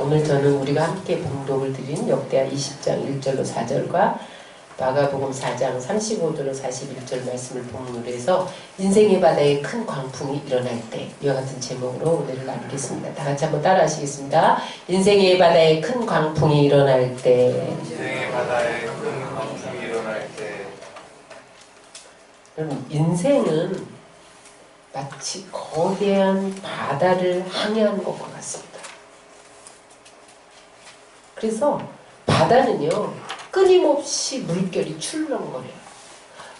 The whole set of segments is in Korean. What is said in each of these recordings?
오늘 저는 우리가 함께 봉독을 드린 역대하 20장 1절로 4절과 마가복음 4장 35절로 41절 말씀을 본문으로 해서 인생의 바다에 큰 광풍이 일어날 때 이와 같은 제목으로 오늘을 나누겠습니다. 다 같이 한번 따라 하시겠습니다. 인생의 바다에 큰 광풍이 일어날 때 인생의 바다에 큰 광풍이 일어날 때 여러분, 인생은 마치 거대한 바다를 항해하는 것과 같습니다. 그래서 바다는요 끊임없이 물결이 출렁거려요.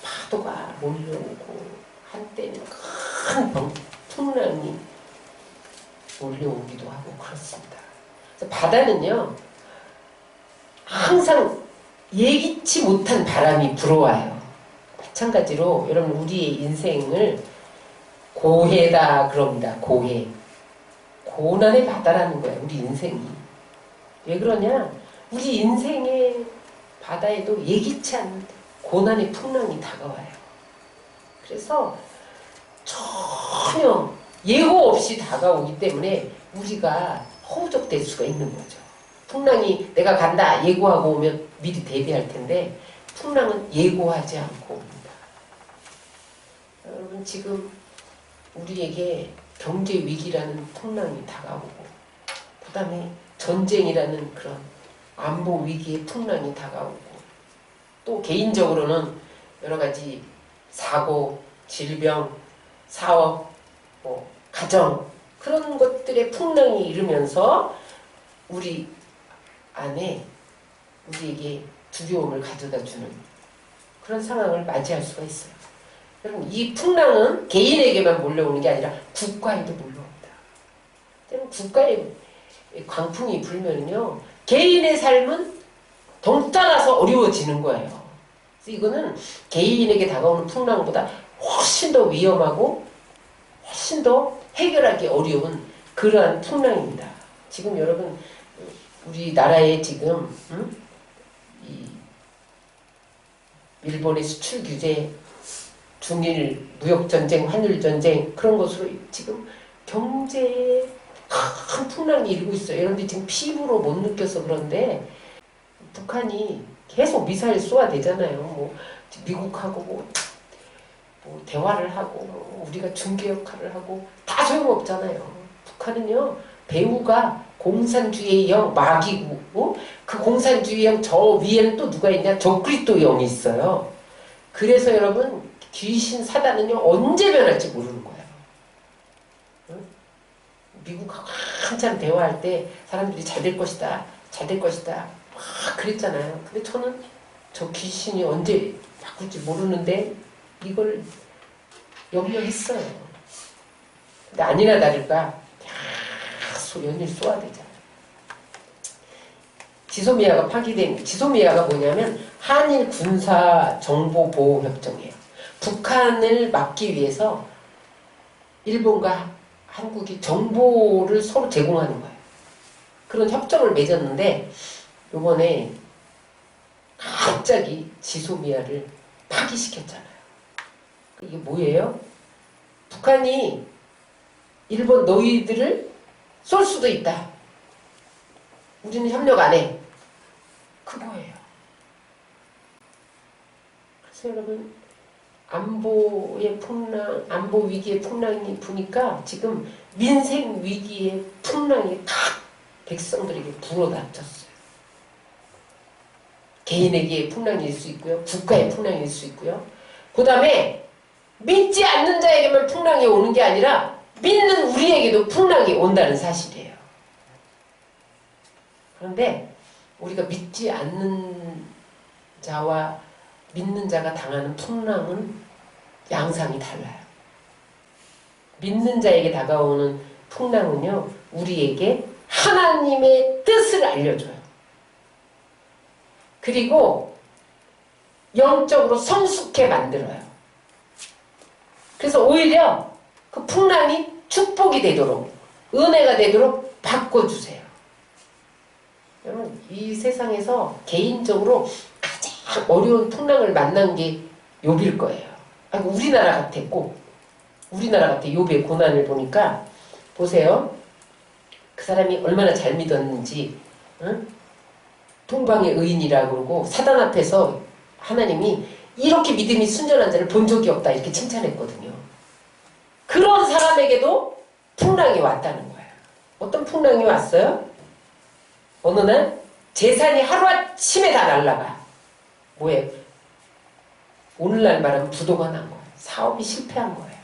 파도가 몰려오고 한때는 큰 풍랑이 몰려오기도 하고 그렇습니다. 그래서 바다는요 항상 예기치 못한 바람이 불어와요. 마찬가지로 여러분 우리의 인생을 고해다 그럽니다. 고해. 고난의 바다라는 거예요. 우리 인생이. 왜 그러냐? 우리 인생의 바다에도 예기치 않은 고난의 풍랑이 다가와요. 그래서 전혀 예고 없이 다가오기 때문에 우리가 허우적될 수가 있는 거죠. 풍랑이 내가 간다 예고하고 오면 미리 대비할 텐데 풍랑은 예고하지 않고 옵니다. 여러분 지금 우리에게 경제 위기라는 풍랑이 다가오고 그 다음에 전쟁이라는 그런 안보 위기의 풍랑이 다가오고 또 개인적으로는 여러 가지 사고, 질병, 사업, 가정 그런 것들의 풍랑이 이르면서 우리 안에 우리에게 두려움을 가져다 주는 그런 상황을 맞이할 수가 있어요. 여러분 이 풍랑은 개인에게만 몰려오는 게 아니라 국가에도 몰려옵니다. 국가에 광풍이 불면요 개인의 삶은 덩 따라서 어려워지는 거예요. 그래서 이거는 개인에게 다가오는 풍랑보다 훨씬 더 위험하고 훨씬 더 해결하기 어려운 그러한 풍랑입니다. 지금 여러분 우리나라에 지금 이 일본의 수출 규제, 중일 무역전쟁, 환율전쟁 그런 것으로 지금 경제에 큰 풍랑이 일고 있어요. 여러분들이 지금 피부로 못 느껴서 그런데 북한이 계속 미사일 쏘아대잖아요. 미국하고 대화를 하고 우리가 중개 역할을 하고 다 소용없잖아요. 북한은요 배후가 공산주의의 영 마기고 그 공산주의의 영 저 위에는 또 누가 있냐? 적그리스도 영이 있어요. 그래서 여러분 귀신 사단은요 언제 변할지 모르는 거예요. 미국하고 한참 대화할 때 사람들이 잘 될 것이다 잘 될 것이다 막 그랬잖아요. 근데 저는 저 귀신이 언제 바꿀지 모르는데 이걸 염려했어요. 근데 아니나 다를까 계속 연일 쏘아대잖아요. 지소미아가 파기된 지소미아가 뭐냐면 한일 군사 정보 보호 협정이에요. 북한을 막기 위해서 일본과 한국이 정보를 서로 제공하는 거예요. 그런 협정을 맺었는데 요번에 갑자기 지소미아를 파기시켰잖아요. 이게 뭐예요? 북한이 일본 너희들을 쏠 수도 있다. 우리는 협력 안 해. 그거예요. 그래서 여러분 안보의 풍랑, 안보 위기의 풍랑이 부니까 지금 민생 위기의 풍랑이 각 백성들에게 불어닥쳤어요. 개인에게 풍랑일 수 있고요. 국가의 풍랑일 수 있고요. 그 다음에 믿지 않는 자에게만 풍랑이 오는 게 아니라 믿는 우리에게도 풍랑이 온다는 사실이에요. 그런데 우리가 믿지 않는 자와 믿는 자가 당하는 풍랑은 양상이 달라요. 믿는 자에게 다가오는 풍랑은요 우리에게 하나님의 뜻을 알려줘요. 그리고 영적으로 성숙해 만들어요. 그래서 오히려 그 풍랑이 축복이 되도록 은혜가 되도록 바꿔주세요. 여러분 이 세상에서 개인적으로 가장 어려운 풍랑을 만난 게 욥일 거예요. 아이고 우리나라 같아. 꼭 우리나라 같아. 욥의 고난을 보니까 보세요. 그 사람이 얼마나 잘 믿었는지, 응? 동방의 의인이라고 그러고 사단 앞에서 하나님이 이렇게 믿음이 순전한 자를 본 적이 없다 이렇게 칭찬했거든요. 그런 사람에게도 풍랑이 왔다는 거예요. 어떤 풍랑이 왔어요? 어느 날 재산이 하루아침에 다 날라가. 뭐예요? 오늘날 말하면 부도가 난 거예요. 사업이 실패한 거예요.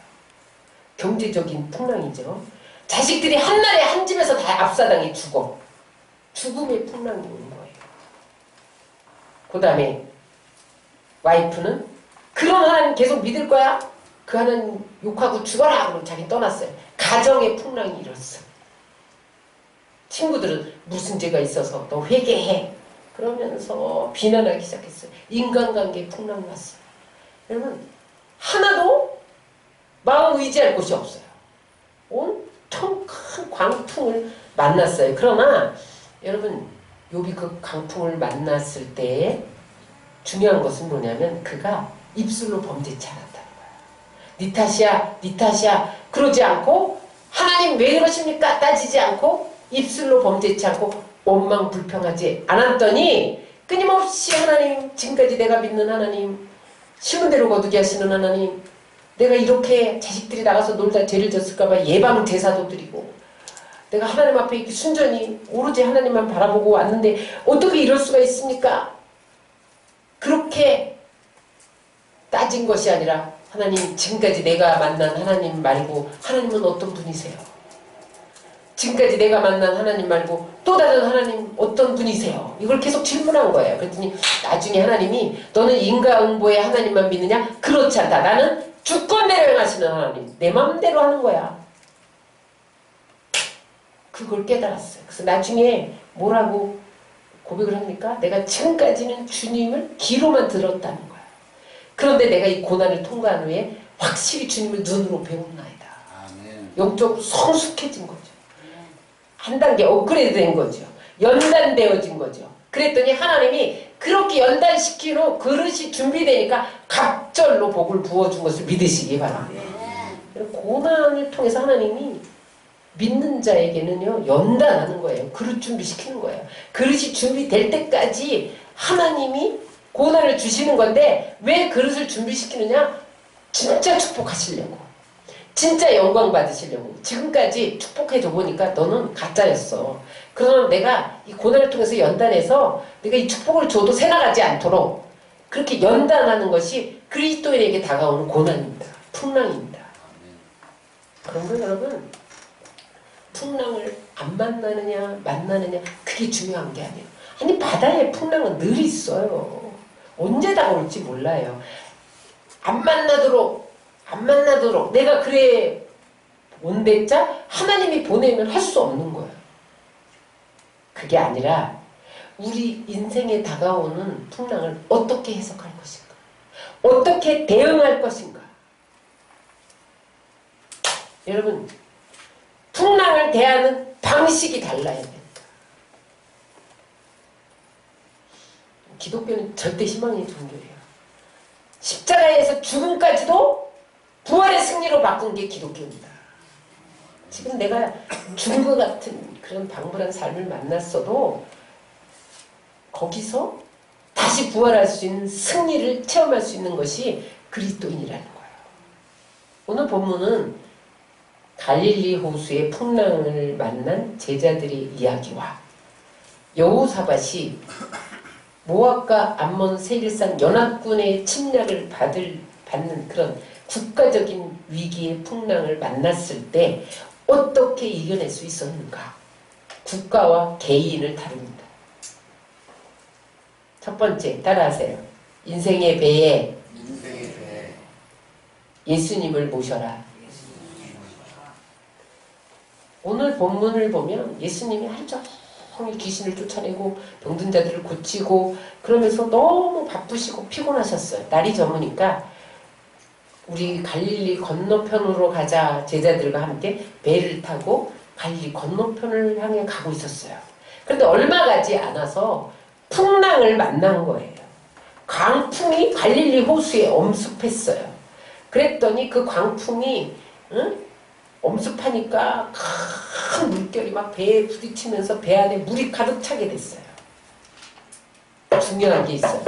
경제적인 풍랑이죠. 자식들이 한날에 한 집에서 다 압사당해 죽어. 죽음의 풍랑이 오는 거예요. 그 다음에 와이프는 그런 하나님 계속 믿을 거야? 그 하나님 욕하고 죽어라! 그러고 자기 떠났어요. 가정의 풍랑이 일었어. 친구들은 무슨 죄가 있어서 너 회개해. 그러면서 비난하기 시작했어요. 인간관계에 풍랑이 왔어요. 여러분 하나도 마음 의지할 곳이 없어요. 온통 큰 광풍을 만났어요. 그러나 여러분 욥이 그 광풍을 만났을 때 중요한 것은 뭐냐면 그가 입술로 범죄치 않았다는 거예요. 네 탓이야, 네 탓이야 그러지 않고 하나님 왜 그러십니까? 따지지 않고 입술로 범죄치 않고 원망 불평하지 않았더니 끊임없이 하나님, 지금까지 내가 믿는 하나님, 심은 대로 거두게 하시는 하나님, 내가 이렇게 자식들이 나가서 놀다 죄를 졌을까봐 예방 제사도 드리고 내가 하나님 앞에 이렇게 순전히 오로지 하나님만 바라보고 왔는데 어떻게 이럴 수가 있습니까? 그렇게 따진 것이 아니라 하나님, 지금까지 내가 만난 하나님 말고 하나님은 어떤 분이세요? 지금까지 내가 만난 하나님 말고 또 다른 하나님 어떤 분이세요? 이걸 계속 질문한 거예요. 그랬더니 나중에 하나님이 너는 인과응보의 하나님만 믿느냐? 그렇지 않다. 나는 주권대로 행하시는 하나님. 내 마음대로 하는 거야. 그걸 깨달았어요. 그래서 나중에 뭐라고 고백을 합니까? 내가 지금까지는 주님을 귀로만 들었다는 거야. 그런데 내가 이 고난을 통과한 후에 확실히 주님을 눈으로 배웠나이다. 영적으로 성숙해진 거죠. 한 단계 업그레이드 된 거죠. 연단되어진 거죠. 그랬더니 하나님이 그렇게 연단시키로 그릇이 준비되니까 갑절로 복을 부어준 것을 믿으시기 바랍니다. 고난을 통해서 하나님이 믿는 자에게는요 연단하는 거예요. 그릇 준비시키는 거예요. 그릇이 준비될 때까지 하나님이 고난을 주시는 건데 왜 그릇을 준비시키느냐? 진짜 축복하시려고, 진짜 영광 받으시려고. 지금까지 축복해줘 보니까 너는 가짜였어. 그러면 내가 이 고난을 통해서 연단해서 내가 이 축복을 줘도 새나가지 않도록 그렇게 연단하는 것이 그리스도인에게 다가오는 고난입니다. 풍랑입니다. 그런데 여러분 풍랑을 안 만나느냐 만나느냐 그게 중요한 게 아니에요. 아니 바다에 풍랑은 늘 있어요. 언제 다가올지 몰라요. 안 만나도록 내가 그래 온댔자 하나님이 보내면 할 수 없는 거예요. 그게 아니라 우리 인생에 다가오는 풍랑을 어떻게 해석할 것인가, 어떻게 대응할 것인가. 여러분 풍랑을 대하는 방식이 달라야 됩니다. 기독교는 절대 희망의 종교예요. 십자가에서 죽음까지도 부활의 승리로 바꾼 게 기독교입니다. 지금 내가 죽은 것 같은 그런 방불한 삶을 만났어도 거기서 다시 부활할 수 있는 승리를 체험할 수 있는 것이 그리스도인이라는 거예요. 오늘 본문은 갈릴리 호수의 풍랑을 만난 제자들의 이야기와 여호사밧이 모압과 암몬 세일산 연합군의 침략을 받는 그런 국가적인 위기의 풍랑을 만났을 때 어떻게 이겨낼 수 있었는가? 국가와 개인을 다룹니다. 첫 번째, 따라하세요. 인생의 배에 예수님을 모셔라. 오늘 본문을 보면 예수님이 하루 종일 귀신을 쫓아내고 병든 자들을 고치고 그러면서 너무 바쁘시고 피곤하셨어요. 날이 저무니까 우리 갈릴리 건너편으로 가자 제자들과 함께 배를 타고 갈릴리 건너편을 향해 가고 있었어요. 그런데 얼마 가지 않아서 풍랑을 만난 거예요. 광풍이 갈릴리 호수에 엄습했어요. 그랬더니 그 광풍이 엄습하니까 큰 물결이 막 배에 부딪히면서 배 안에 물이 가득 차게 됐어요. 중요한 게 있어요.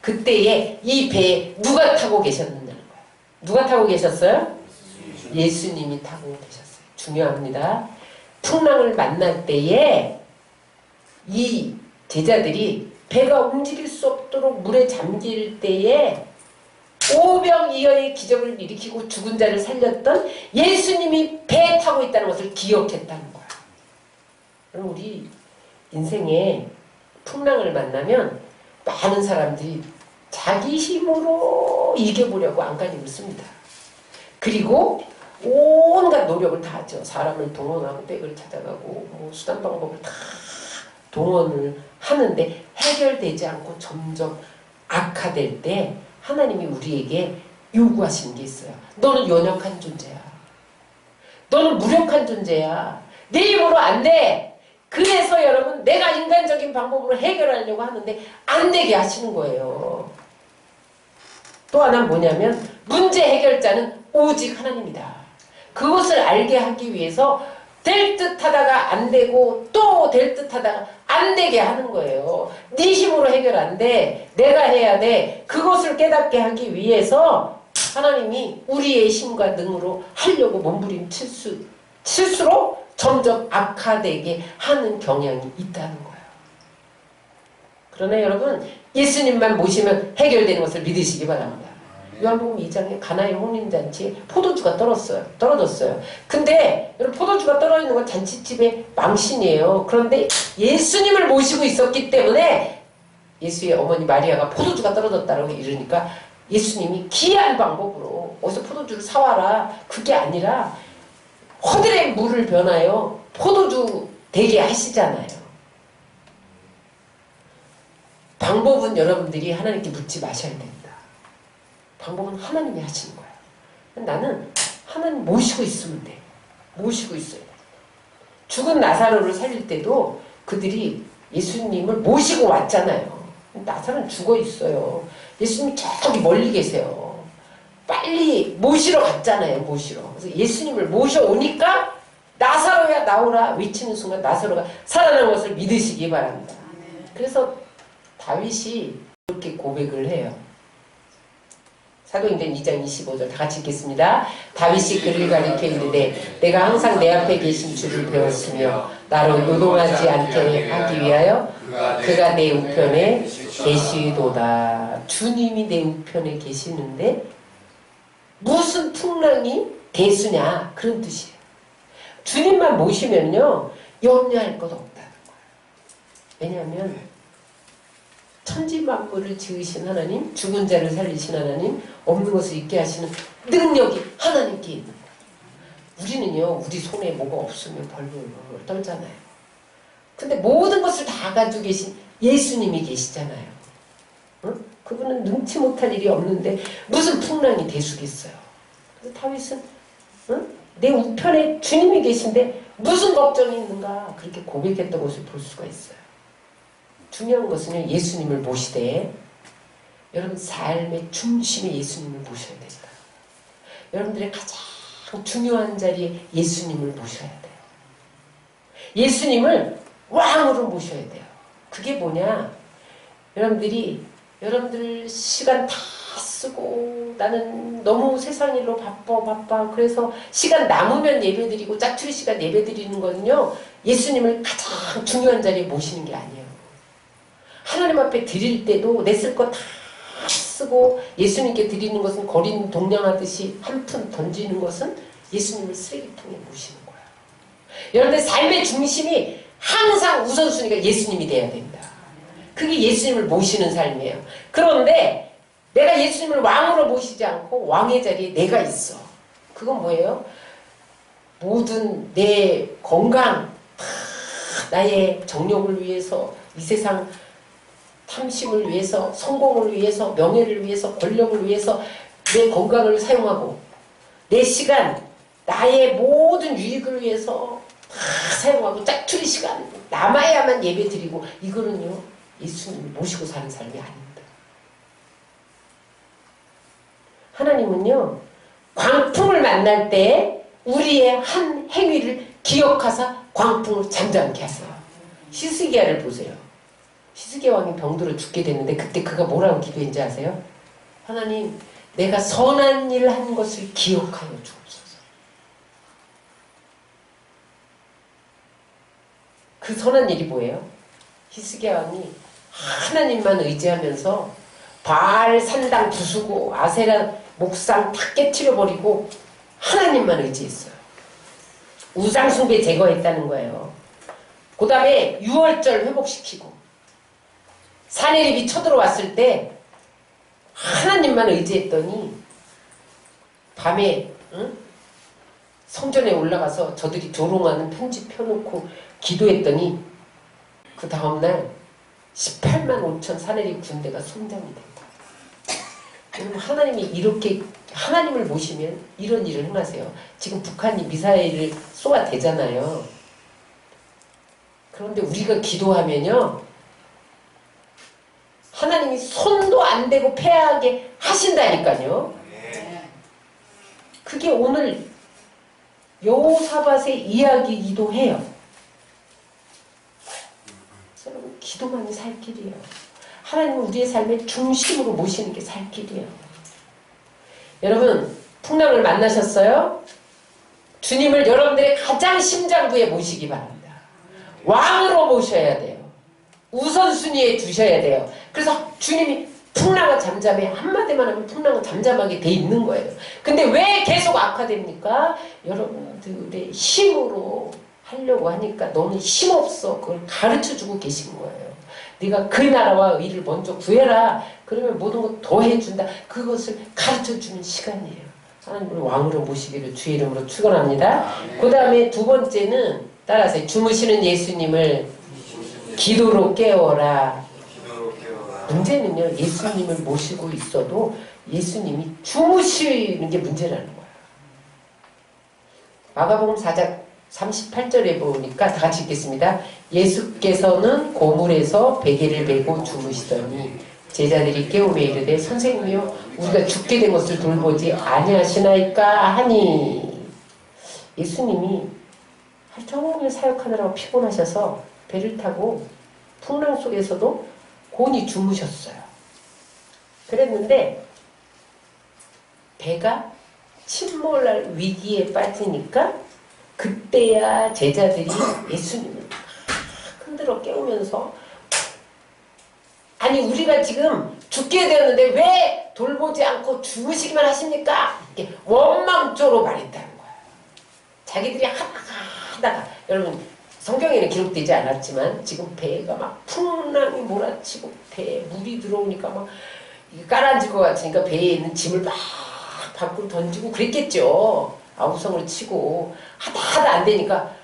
그때에 이 배에 누가 타고 계셨느냐는 거예요. 누가 타고 계셨어요? 예수님이 타고 계셨어요. 중요합니다. 풍랑을 만날 때에 이 제자들이 배가 움직일 수 없도록 물에 잠길 때에 오병이어의 기적을 일으키고 죽은 자를 살렸던 예수님이 배에 타고 있다는 것을 기억했다는 거야. 그럼 우리 인생에 풍랑을 만나면 많은 사람들이 자기 힘으로 이겨보려고 안간힘을 씁니다. 그리고 온갖 노력을 다 하죠. 사람을 동원하고 백을 찾아가고 뭐 수단 방법을 다 동원을 하는데 해결되지 않고 점점 악화될 때 하나님이 우리에게 요구하시는 게 있어요. 너는 연약한 존재야. 너는 무력한 존재야. 내 힘으로 안 돼. 그래서 여러분 내가 인간적인 방법으로 해결하려고 하는데 안 되게 하시는 거예요. 또 하나는 뭐냐면 문제 해결자는 오직 하나님이다. 그것을 알게 하기 위해서 될 듯 하다가 안 되고 또 될 듯 하다가 안 되게 하는 거예요. 네 힘으로 해결 안 돼. 내가 해야 돼. 그것을 깨닫게 하기 위해서 하나님이 우리의 힘과 능으로 하려고 몸부림칠수록 점점 악화되게 하는 경향이 있다는 거예요. 그러나 여러분 예수님만 모시면 해결되는 것을 믿으시기 바랍니다. 요한복음 2장에 가나의 혼인잔치에 포도주가 떨어졌어요. 근데 여러분 포도주가 떨어지는 건 잔치집의 망신이에요. 그런데 예수님을 모시고 있었기 때문에 예수의 어머니 마리아가 포도주가 떨어졌다고 이러니까 예수님이 기이한 방법으로 어디서 포도주를 사와라. 그게 아니라 허들의 물을 변하여 포도주 되게 하시잖아요. 방법은 여러분들이 하나님께 묻지 마셔야 됩니다. 방법은 하나님이 하시는 거야. 나는 하나님 모시고 있으면 돼. 모시고 있어요. 죽은 나사로를 살릴 때도 그들이 예수님을 모시고 왔잖아요. 나사로는 죽어 있어요. 예수님이 저기 멀리 계세요. 빨리 모시러 갔잖아요. 모시러. 그래서 예수님을 모셔오니까 나사로야 나오라 외치는 순간 나사로가 살아난 것을 믿으시기 바랍니다. 그래서 다윗이 그렇게 고백을 해요. 사도행전 2장 25절 다 같이 읽겠습니다. 다윗이 그를 가리켜 이르되 내가 항상 내 앞에 계신 주를 배웠으며 나로 요동하지 않게 하기 위하여 그가 내 우편에 계시도다. 주님이 내 우편에 계시는데 무슨 풍랑이 대수냐 그런 뜻이에요. 주님만 모시면요 염려할 것 없다는 거예요. 왜냐하면 천지만물을 지으신 하나님, 죽은 자를 살리신 하나님, 없는 것을 있게 하시는 능력이 하나님께 있는 거예요. 우리는요, 우리 손에 뭐가 없으면 벌벌 떨잖아요. 근데 모든 것을 다 가지고 계신 예수님이 계시잖아요. 응? 그분은 능치 못할 일이 없는데 무슨 풍랑이 대수겠어요. 그래서 다윗은 응? 내 우편에 주님이 계신데 무슨 걱정이 있는가 그렇게 고백했던 것을 볼 수가 있어요. 중요한 것은요, 예수님을 모시되 여러분 삶의 중심에 예수님을 모셔야 됩니다. 여러분들의 가장 중요한 자리에 예수님을 모셔야 돼요. 예수님을 왕으로 모셔야 돼요. 그게 뭐냐? 여러분들 시간 다 쓰고 나는 너무 세상 일로 바빠 그래서 시간 남으면 예배드리고 짜투리 시간 예배드리는 거는요 예수님을 가장 중요한 자리에 모시는 게 아니에요. 하나님 앞에 드릴 때도 내 쓸 거 다 쓰고 예수님께 드리는 것은 거린 동냥하듯이 한 푼 던지는 것은 예수님을 쓰레기통에 모시는 거예요. 여러분들 삶의 중심이 항상 우선순위가 예수님이 돼야 됩니다. 그게 예수님을 모시는 삶이에요. 그런데 내가 예수님을 왕으로 모시지 않고 왕의 자리에 내가 있어. 그건 뭐예요? 모든 내 건강, 나의 정욕을 위해서 이 세상 탐심을 위해서, 성공을 위해서, 명예를 위해서, 권력을 위해서 내 건강을 사용하고 내 시간, 나의 모든 유익을 위해서 다 사용하고 짝투리 시간 남아야만 예배 드리고 이거는요 예수님을 모시고 사는 삶이 아닙니다. 하나님은요 광풍을 만날 때 우리의 한 행위를 기억하사 광풍을 잠잠케 하세요. 히스기야를 보세요. 히스기야 왕이 병들어 죽게 됐는데 그때 그가 뭐라고 기도했는지 아세요? 하나님, 내가 선한 일을 한 것을 기억하여 주옵소서. 그 선한 일이 뭐예요? 히스기야 왕이 하나님만 의지하면서 바알 산당 부수고 아세라 목상 다 깨트려버리고 하나님만 의지했어요. 우상숭배 제거했다는 거예요. 그 다음에 유월절 회복시키고 사내립이 쳐들어왔을 때 하나님만 의지했더니 밤에 성전에 올라가서 저들이 조롱하는 편지 펴놓고 기도했더니 그 다음날 18만 5천 사내립 군대가 손장이 된 거예요. 하나님이 이렇게 하나님을 모시면 이런 일을 행하세요. 지금 북한이 미사일을 쏘아대잖아요. 그런데 우리가 기도하면요, 하나님이 손도 안 대고 패하게 하신다니까요. 그게 오늘 여호사밧의 이야기이기도 해요. 여러분, 기도만이 살 길이에요. 하나님은 우리의 삶의 중심으로 모시는 게 살 길이에요. 여러분, 풍랑을 만나셨어요? 주님을 여러분들의 가장 심장부에 모시기 바랍니다. 왕으로 모셔야 돼요. 우선순위에 두셔야 돼요. 그래서 주님이 풍랑은 잠잠해 한마디만 하면 풍랑은 잠잠하게 돼 있는 거예요. 근데 왜 계속 악화됩니까? 여러분들의 힘으로 하려고 하니까 너는 힘없어. 그걸 가르쳐주고 계신 거예요. 네가 그 나라와 의를 먼저 구해라. 그러면 모든 것 더 해준다. 그것을 가르쳐주는 시간이에요. 하나님을 왕으로 모시기를 주의 이름으로 축원합니다. 그 다음에 두 번째는 따라서 주무시는 예수님을 기도로 깨워라. 문제는요, 예수님을 모시고 있어도 예수님이 주무시는 게 문제라는 거예요. 마가복음 4장 38절에 보니까 다 같이 읽겠습니다. 예수께서는 고물에서 베개를 메고 주무시더니 제자들이 깨우며 이르되 선생님이여 우리가 죽게 된 것을 돌보지 아니하시나이까 하니, 예수님이 하루 종일 사역하느라고 피곤하셔서 배를 타고 풍랑 속에서도 곤히 주무셨어요. 그랬는데 배가 침몰할 위기에 빠지니까 그때야 제자들이 예수님을 흔들어 깨우면서, 아니 우리가 지금 죽게 되었는데 왜 돌보지 않고 주무시기만 하십니까? 이렇게 원망조로 말했다는 거예요. 자기들이 하다가 여러분 성경에는 기록되지 않았지만 지금 배가 막 풍랑이 몰아치고 배에 물이 들어오니까 막 깔아앉을 것 같으니까 배에 있는 짐을 막 밖으로 던지고 그랬겠죠. 아우성을 치고 하다 안 되니까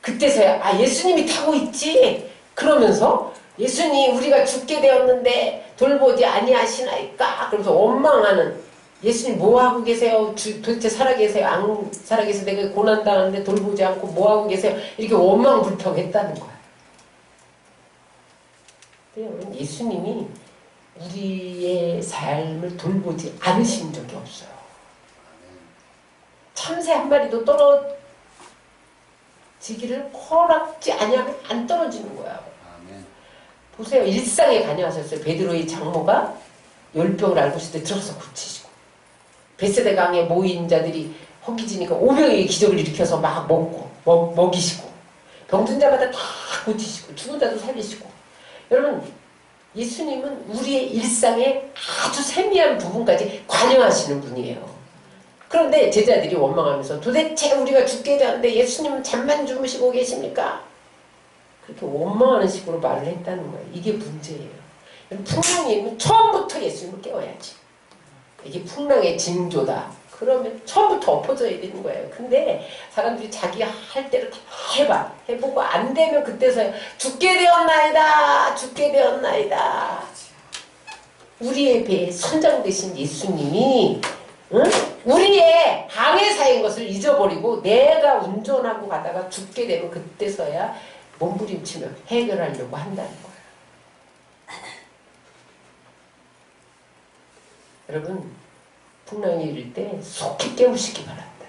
그때서야 아 예수님이 타고 있지 그러면서 예수님 우리가 죽게 되었는데 돌보지 아니하시나이까 그러면서 원망하는, 예수님 뭐하고 계세요? 도대체 살아계세요? 안 살아계세요? 내가 고난당하는데 돌보지 않고 뭐하고 계세요? 이렇게 원망불평했다는 거야. 여러분, 예수님이 우리의 삶을 돌보지 않으신 적이 없어요. 참새 한 마리도 떨어지기를 허락지 아니하면 안 떨어지는 거야. 보세요. 일상에 관여하셨어요. 베드로의 장모가 열병을 앓고 있을 때 들어서 고치시고, 베세다 강에 모인 자들이 허기지니까 500의 기적을 일으켜서 막 먹이시고, 병든 자마다 다 고치시고, 죽은 자도 살리시고. 여러분, 예수님은 우리의 일상의 아주 세미한 부분까지 관여하시는 분이에요. 그런데 제자들이 원망하면서 도대체 우리가 죽게 되었는데 예수님은 잠만 주무시고 계십니까? 그렇게 원망하는 식으로 말을 했다는 거예요. 이게 문제예요. 풍랑이 있으면 처음부터 예수님을 깨워야지. 이게 풍랑의 징조다. 그러면 처음부터 엎어져야 되는 거예요. 근데 사람들이 자기 할 대로 다 해보고 안 되면 그때서야 죽게 되었나이다. 죽게 되었나이다. 우리의 배에 선장 되신 예수님이 우리의 항해사인 것을 잊어버리고 내가 운전하고 가다가 죽게 되면 그때서야 몸부림치며 해결하려고 한다는 거예요. 여러분, 풍랑이 이를 때 속히 깨우시기 바랍니다.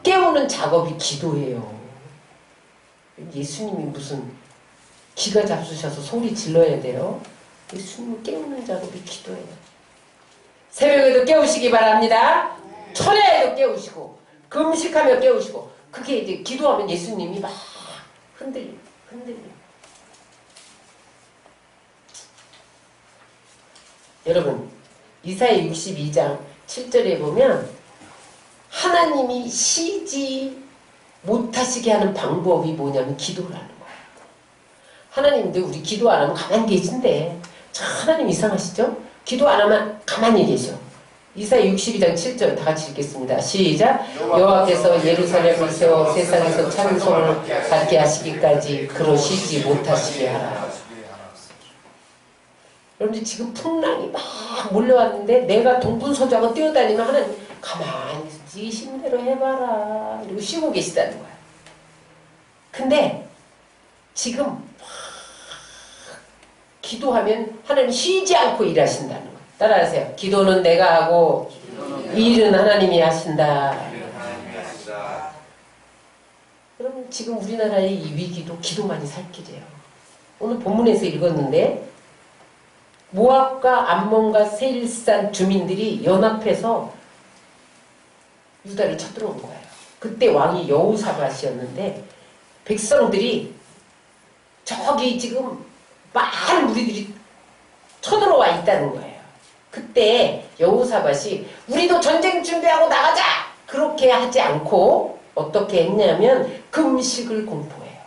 깨우는 작업이 기도예요. 예수님이 무슨 기가 잡수셔서 소리 질러야 돼요? 예수님을 깨우는 작업이 기도예요. 새벽에도 깨우시기 바랍니다. 철야에도 깨우시고 금식하며 깨우시고 그게 이제 기도하면 예수님이 막 흔들려. 여러분 이사야 62장 7절에 보면 하나님이 쉬지 못하시게 하는 방법이 뭐냐면 기도를 하는 거예요. 하나님도 우리 기도 안 하면 가만히 계신데 참 하나님 이상하시죠? 기도 안 하면 가만히 계셔. 이사야 62장 7절 다 같이 읽겠습니다. 시작. 여호와께서 예루살렘을 세워 세상에서 찬송을 받게 하시기까지 그러시지 못하시게 하라. 여러분들 지금 풍랑이 막 몰려왔는데 내가 동분서주하고 뛰어다니면 하나님 가만히 네 힘대로 해봐라 이러고 쉬고 계시다는 거야. 근데 지금 막 기도하면 하나님 쉬지 않고 일하신다는 거야. 따라하세요. 기도는 내가 하고 일은 하나님이 하신다. 여러분 지금 우리나라의 이 위기도 기도만이 살 길이에요. 오늘 본문에서 읽었는데 모압과 암몬과 세일산 주민들이 연합해서 유다를 쳐들어온 거예요. 그때 왕이 여호사밧이었는데 백성들이 저기 지금 많은 무리들이 쳐들어와 있다는 거예요. 그때 여호사밧이 우리도 전쟁 준비하고 나가자! 그렇게 하지 않고 어떻게 했냐면 금식을 공포해요.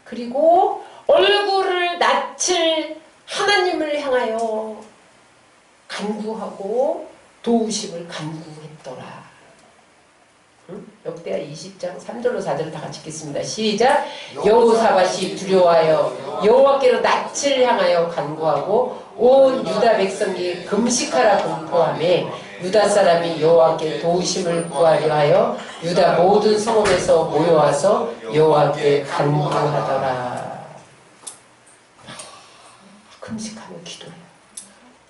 그리고 얼굴을 낯을 하나님을 향하여 간구하고 도우심을 간구했더라. 응? 역대하 20장 3절로 4절을 다 같이 읽겠습니다. 시작. 여호사밧이 두려워하여 여호와께로 낯을 향하여 간구하고 온 유다 백성이 금식하라 공포하며 유다 사람이 여호와께 도우심을 구하려 하여 유다 모든 성읍에서 모여와서 여호와께 간구하더라. 금식하며 기도해요.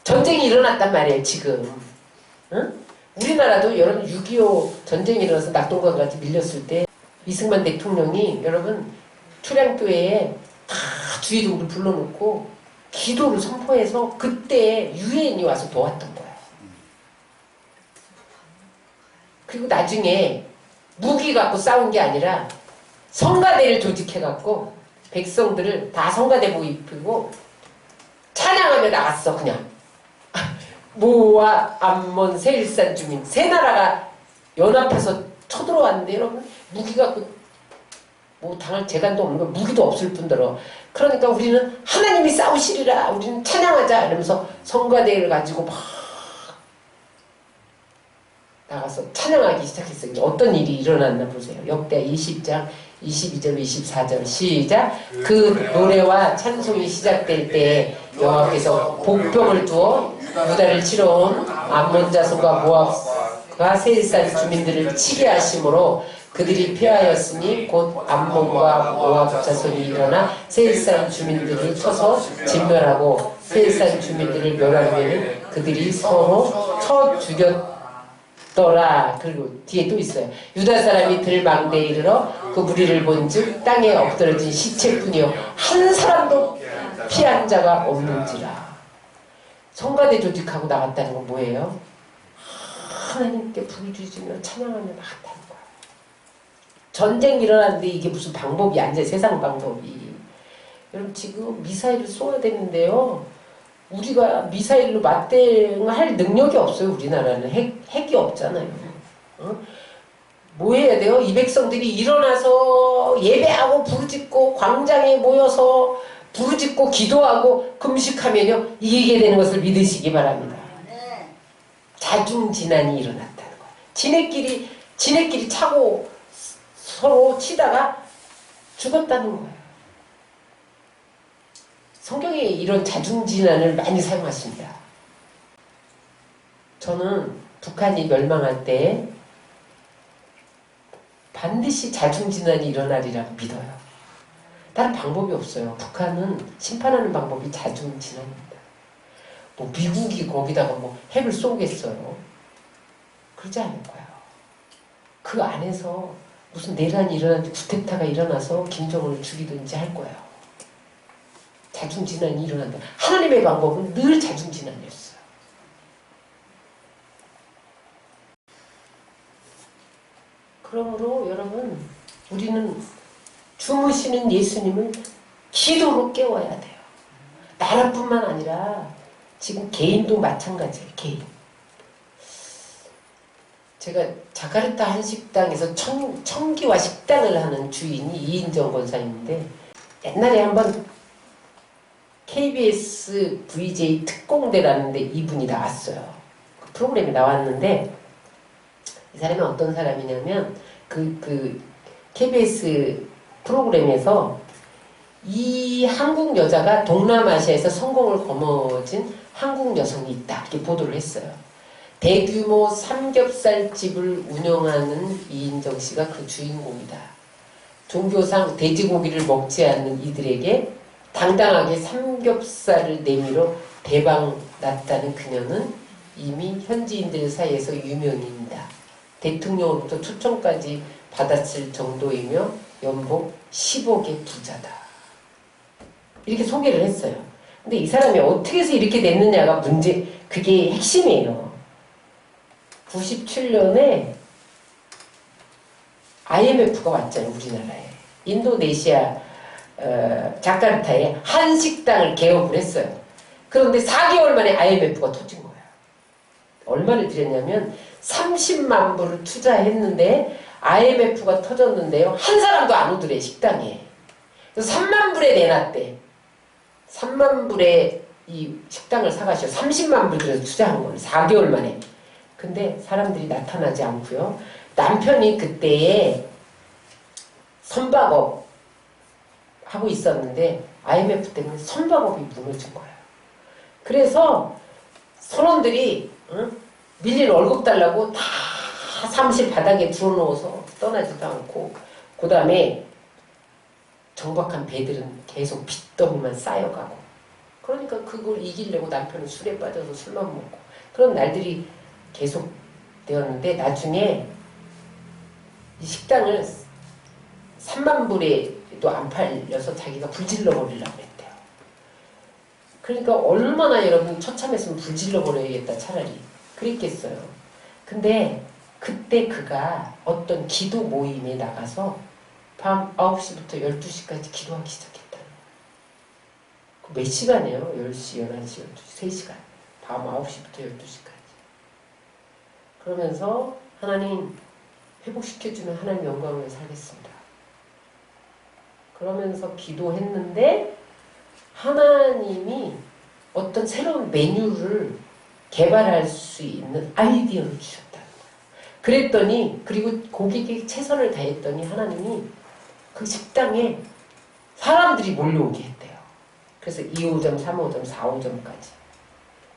전쟁이 일어났단 말이에요. 지금 응? 우리나라도 여러분 6.25 전쟁이 일어나서 낙동강까지 밀렸을 때 이승만 대통령이 여러분 초량교회에 다 주의동들 불러놓고 기도를 선포해서 그때 유엔이 와서 도왔던 거예요. 그리고 나중에 무기 갖고 싸운 게 아니라 성가대를 조직해갖고 백성들을 다 성가대복 입히고 찬양하며 나갔어. 그냥 모압, 암몬, 세일산 주민 세 나라가 연합해서 쳐들어왔는데 여러분 무기 갖고 뭐 당할 재간도 없는 거 무기도 없을 뿐더러 그러니까 우리는 하나님이 싸우시리라 우리는 찬양하자 이러면서 성가대를 가지고 막 나가서 찬양하기 시작했어요. 어떤 일이 일어났나 보세요. 역대 20장 22절 24절 시작. 그 노래와 찬송이 시작될 때 여호와께서 복병을 두어 유다를 치러 온 암몬 자손과 모압과 세일산 주민들을 치게 하심으로 그들이 패하였으니 곧 암몬과 모압 자손이 일어나 세일산 주민들을 쳐서 진멸하고 세일산 주민들을 멸하면 그들이 서로 쳐 죽였더라. 그리고 뒤에 또 있어요. 유다 사람이 들망대에 이르러 그 무리를 본즉 땅에 엎드러진 시체뿐이요 한 사람도 피한 자가 없는지라. 성가대 조직하고 나갔다는 건 뭐예요? 하나님께 부르짖으며 찬양하며 나갔다는 거야. 전쟁이 일어났는데 이게 무슨 방법이 안 돼. 세상 방법이. 여러분 지금 미사일을 쏘아야 되는데요. 우리가 미사일로 맞대응할 능력이 없어요. 우리나라는 핵이 없잖아요. 어? 뭐 해야 돼요? 이 백성들이 일어나서 예배하고 부르짖고 광장에 모여서 부르짖고 기도하고 금식하면요 이기게 되는 것을 믿으시기 바랍니다. 자중지난이 일어났다는 거예요. 지네끼리 차고 서로 치다가 죽었다는 거예요. 성경에 이런 자중지난을 많이 사용하십니다. 저는 북한이 멸망할 때 반드시 자중지난이 일어나리라고 믿어요. 다른 방법이 없어요. 북한은 심판하는 방법이 자중지난입니다. 뭐 미국이 거기다가 뭐 핵을 쏘겠어요. 그러지 않을 거예요. 그 안에서 무슨 내란이 일어나는지 쿠데타가 일어나서 김정은을 죽이든지 할 거예요. 자중진환이 일어난다. 하나님의 방법은 늘 자중진환이었어요. 그러므로 여러분, 우리는 주무시는 예수님을 기도로 깨워야 돼요. 나라뿐만 아니라 지금 개인도 마찬가지예요. 개인. 제가 자카르타 한식당에서 청기와 식당을 하는 주인이 이인정 권사님인데, 옛날에 한번 KBS VJ 특공대라는데 이분이 나왔어요. 그 프로그램에 나왔는데, 이 사람이 어떤 사람이냐면 그 KBS 프로그램에서 이 한국 여자가 동남아시아에서 성공을 거머쥔 한국 여성이 있다, 이렇게 보도를 했어요. 대규모 삼겹살집을 운영하는 이인정 씨가 그 주인공이다. 종교상 돼지고기를 먹지 않는 이들에게 당당하게 삼겹살을 내밀어 대박 났다는 그녀는 이미 현지인들 사이에서 유명인이다. 대통령으로부터 초청까지 받았을 정도이며 연봉 10억의 부자다. 이렇게 소개를 했어요. 근데 이 사람이 어떻게 해서 이렇게 됐느냐가 그게 핵심이에요. 97년에 IMF가 왔잖아요, 우리나라에. 인도네시아 자카르타에 한식당을 개업을 했어요. 그런데 4개월 만에 IMF가 터진 거예요. 얼마를 들였냐면 30만 불을 투자했는데 IMF가 터졌는데요. 한 사람도 안 오더래, 식당에. 그래서 3만 불에 내놨대. 3만 불에 이 식당을 사가시오. 30만 불 들여서 투자한 거예요. 4개월 만에. 근데 사람들이 나타나지 않고요. 남편이 그때에 선박업 하고 있었는데 IMF 때문에 선박업이 무너진 거예요. 그래서 선원들이 밀린 월급 달라고 다 사무실 바닥에 들어놓아서 떠나지도 않고, 그 다음에 정박한 배들은 계속 빚더미만 쌓여가고, 그러니까 그걸 이기려고 남편은 술에 빠져서 술만 먹고 그런 날들이 계속 되었는데, 나중에 이 식당을 3만 불에도 안 팔려서 자기가 불질러 버리려고 했대요. 그러니까 얼마나 여러분 처참했으면 불질러 버려야겠다, 차라리. 그랬겠어요. 근데 그때 그가 어떤 기도 모임에 나가서 밤 9시부터 12시까지 기도하기 시작했다는 거예요. 몇 시간이에요? 10시, 11시, 12시, 3시간. 밤 9시부터 12시까지. 그러면서 하나님 회복시켜주면 하나님 영광을 살겠습니다. 그러면서 기도했는데 하나님이 어떤 새로운 메뉴를 개발할 수 있는 아이디어를 주셨다는 거예요. 그랬더니, 그리고 고객에게 최선을 다했더니 하나님이 그 식당에 사람들이 몰려오게 했대요. 그래서 2호점, 3호점, 4호점까지.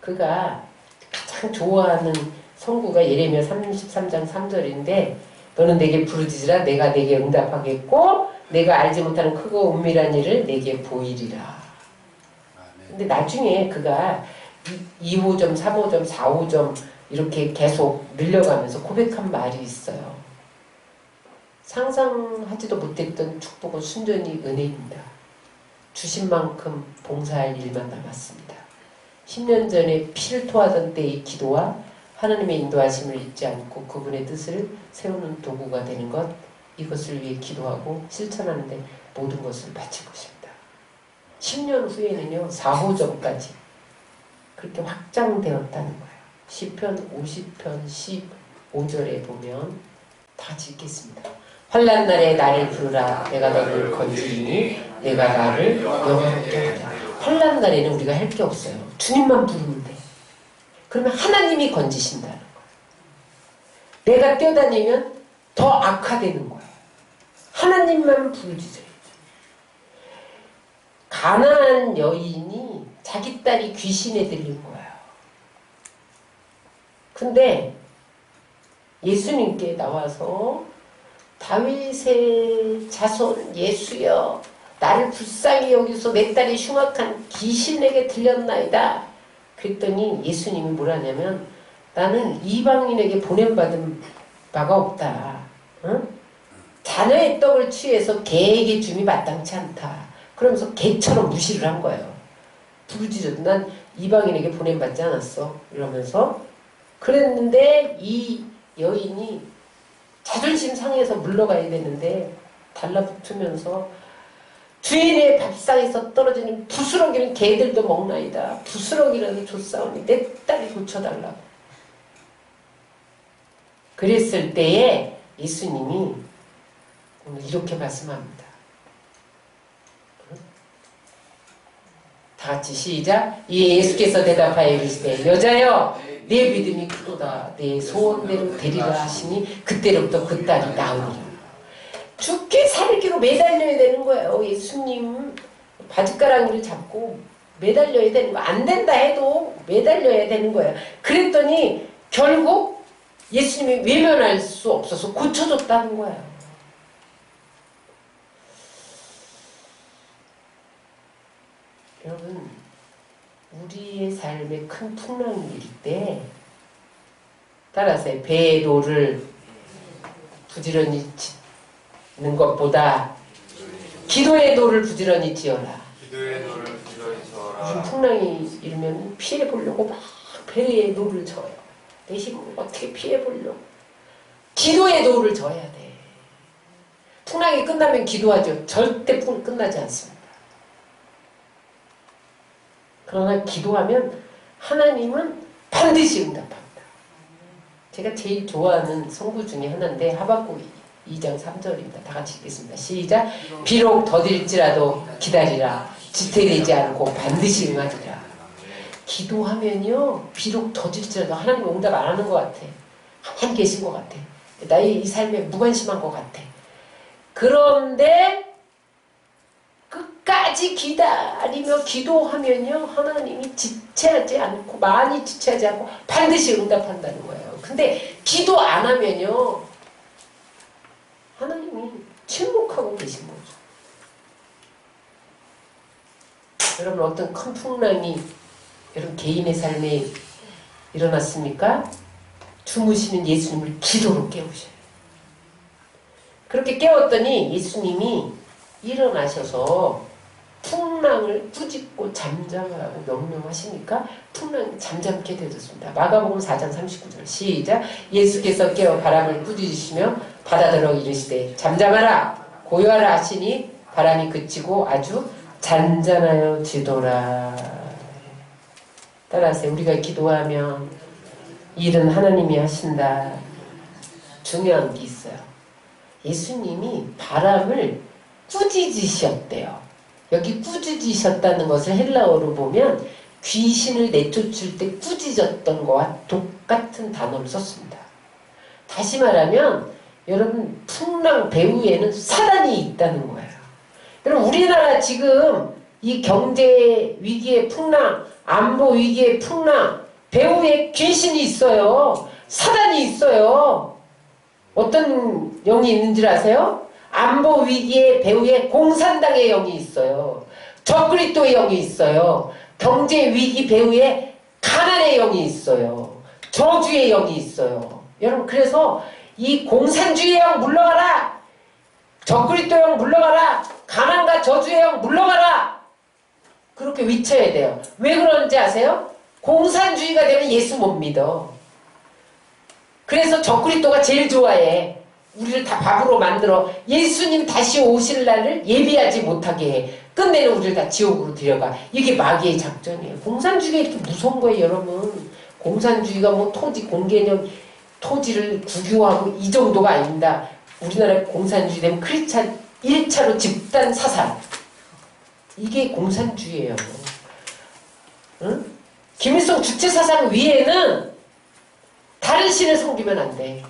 그가 가장 좋아하는 성구가 예레미야 33장 3절인데, 너는 내게 부르짖으라 내가 내게 응답하겠고 내가 알지 못하는 크고 은밀한 일을 내게 보이리라. 근데 나중에 그가 2호점, 3호점, 4호점 이렇게 계속 늘려가면서 고백한 말이 있어요. 상상하지도 못했던 축복은 순전히 은혜입니다. 주신 만큼 봉사할 일만 남았습니다. 10년 전에 피를 토하던 때의 기도와 하나님의 인도하심을 잊지 않고 그분의 뜻을 세우는 도구가 되는 것, 이것을 위해 기도하고 실천하는 데 모든 것을 바칠 것입니다. 10년 후에는요, 4호점까지 그렇게 확장되었다는 거예요. 시편 50편 15절에 보면 다 짓겠습니다. 환난 날에 나를 부르라 내가 너를 건지리니 내가 나를 영화롭게 하리라. 환난 날에는 우리가 할 게 없어요. 주님만 부르면 돼. 그러면 하나님이 건지신다는 거예요. 내가 뛰어다니면 더 악화되는 거예요. 하나님만 부르짖어야죠. 가난한 여인이 자기 딸이 귀신에 들린 거예요. 근데 예수님께 나와서 다윗의 자손 예수여 나를 불쌍히 여기서 내 딸이 흉악한 귀신에게 들렸나이다. 그랬더니 예수님이 뭐라냐면 나는 이방인에게 보냄받은 바가 없다. 응? 자녀의 떡을 취해서 개에게 줌이 마땅치 않다. 그러면서 개처럼 무시를 한 거예요. 부르짖어도 난 이방인에게 보냄받지 않았어. 이러면서 그랬는데 이 여인이 자존심 상해서 물러가야 되는데 달라붙으면서 주인의 밥상에서 떨어지는 부스러기는 개들도 먹나이다. 부스러기라도 줬사오니 내 딸이 고쳐달라고. 그랬을 때에 예수님이 이렇게 말씀합니다. 다 같이 시작. 이에 예수께서 대답하여 이르시되 여자여 내 믿음이 크도다. 내 소원대로 되리라 하시니 그때로부터 그 딸이 나으니라. 죽기 살기로 매달려야 되는 거예요. 예수님 바짓가랑이를 잡고 매달려야 되는 거. 안 된다 해도 매달려야 되는 거예요. 그랬더니 결국 예수님이 외면할 수 없어서 고쳐줬다는 거예요. 여러분, 우리의 삶에 큰 풍랑이 일 때 따라서 배의 노를 부지런히 짓는 것보다 기도의 노를 부지런히 지어라. 기도의 노를 부지런히 무슨 저어라. 풍랑이 일면 피해 보려고 막 배의 노를 저어요. 내 힘으로 어떻게 피해 보려고. 기도의 노를 저어야 돼. 풍랑이 끝나면 기도하죠. 절대 끝나지 않습니다. 그러나 기도하면 하나님은 반드시 응답합니다. 제가 제일 좋아하는 성구 중에 하나인데 하박국 2장 3절입니다. 다 같이 읽겠습니다. 시작. 비록 더딜지라도 기다리라. 지체되지 않고 반드시 응하리라. 기도하면요. 비록 더딜지라도 하나님 응답 안 하는 것 같아. 가만히 계신 것 같아. 나의 이 삶에 무관심한 것 같아. 그런데 끝까지 기다리며 기도하면요 하나님이 지체하지 않고 많이 지체하지 않고 반드시 응답한다는 거예요. 근데 기도 안 하면요 하나님이 침묵하고 계신 거죠. 여러분 어떤 큰 풍랑이 여러분 개인의 삶에 일어났습니까? 주무시는 예수님을 기도로 깨우셔요. 그렇게 깨웠더니 예수님이 일어나셔서 풍랑을 꾸짖고 잠잠하라고 명령하시니까 풍랑이 잠잠게 되었습니다. 마가복음 4장 39절 시작. 예수께서 깨어 바람을 꾸짖으시며 바다더러 이르시되 잠잠하라 고요하라 하시니 바람이 그치고 아주 잔잔하여지더라. 따라서 우리가 기도하면 일은 하나님이 하신다. 중요한 게 있어요. 예수님이 바람을 꾸짖으셨대요. 여기 꾸짖으셨다는 것을 헬라어로 보면 귀신을 내쫓을 때 꾸짖었던 거와 똑같은 단어를 썼습니다. 다시 말하면 여러분 풍랑 배후에는 사단이 있다는 거예요. 여러분 우리나라 지금 이 경제 위기의 풍랑, 안보 위기의 풍랑 배후에 귀신이 있어요. 사단이 있어요. 어떤 영이 있는 줄 아세요? 안보 위기의 배후에 공산당의 영이 있어요. 적그리스도의 영이 있어요. 경제 위기 배후에 가난의 영이 있어요. 저주의 영이 있어요. 여러분 그래서 이 공산주의 영 물러가라. 적그리스도 영 물러가라. 가난과 저주의 영 물러가라. 그렇게 외쳐야 돼요. 왜 그러는지 아세요? 공산주의가 되면 예수 못 믿어. 그래서 적그리스도가 제일 좋아해. 우리를 다 밥으로 만들어 예수님 다시 오실 날을 예비하지 못하게 해. 끝내는 우리를 다 지옥으로 들여가. 이게 마귀의 작전이에요. 공산주의가 이렇게 무서운 거예요, 여러분. 공산주의가 뭐 토지 공개념, 토지를 국유하고 이 정도가 아닙니다. 우리나라에 공산주의 되면 크리스찬 1차로 집단 사살. 이게 공산주의예요. 응? 김일성 주체 사상 위에는 다른 신을 섬기면 안 돼.